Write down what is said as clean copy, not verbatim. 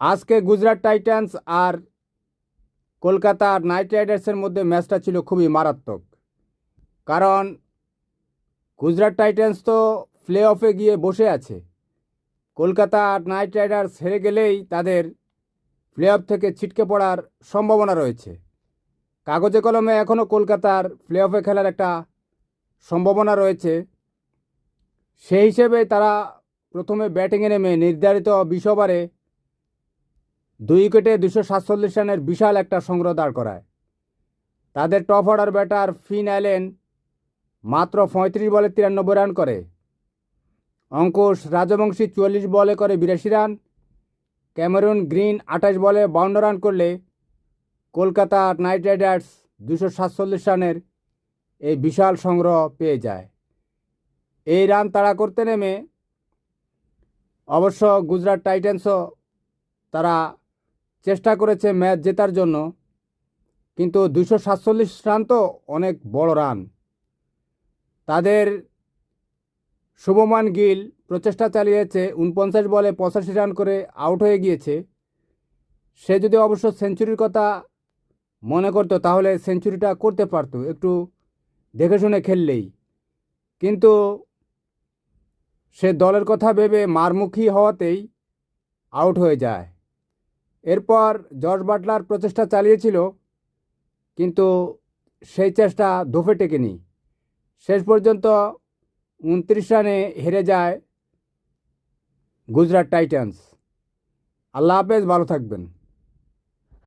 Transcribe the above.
আজকে গুজরাট টাইটান্স আর কলকাতা নাইট রাইডার্সের মধ্যে ম্যাচটা ছিল খুবই মারাত্মক। কারণ গুজরাট টাইটান্স তো প্লে অফে গিয়ে বসে আছে। কলকাতা নাইট রাইডার্স হেরে গেলেই তাদের প্লে অফ থেকে ছিটকে পড়ার সম্ভাবনা রয়েছে। কাগজে কলমে এখনও কলকাতার প্লে অফে খেলার একটা সম্ভাবনা রয়েছে। সেই হিসেবে তারা প্রথমে ব্যাটিংয়ে নেমে নির্ধারিত 20 ওভারে 2 উইকেটে 247 রানের বিশাল একটা সংগ্রহ দাঁড় করায়। তাদের top order batter Finn Allen মাত্র 35 বলে 93 রান করে। অঙ্কুশ রাজবংশী 44 বলে করে 82 রান। ক্যামেরুন গ্রিন 28 বলে 52 রান করলে কলকাতা নাইট রাইডার্স 247 রানের এই বিশাল সংগ্রহ পেয়ে যায়। এই রান তাড়া করতে নেমে অবশ্য গুজরাট টাইটান্সও তারা চেষ্টা করেছে ম্যাচ জেতার জন্য, কিন্তু 247 রান তো অনেক বড় রান। তাদের শুভমান গিল প্রচেষ্টা চালিয়েছে, 49 বলে 85 রান করে আউট হয়ে গিয়েছে। সে যদি অবশ্য সেঞ্চুরির কথা মনে করতো তাহলে সেঞ্চুরিটা করতে পারতো একটু দেখে শুনে খেললেই, কিন্তু সে দলের কথা ভেবে মারমুখী হওয়াতেই আউট হয়ে যায়। এরপর জর্জ বাটলার প্রচেষ্টা চালিয়েছিল, কিন্তু সেই চেষ্টা ধোপে টেকেনি। শেষ পর্যন্ত 29 রানে হেরে যায় গুজরাট টাইটান্স। আল্লাহ হাফেজ, ভালো থাকবেন।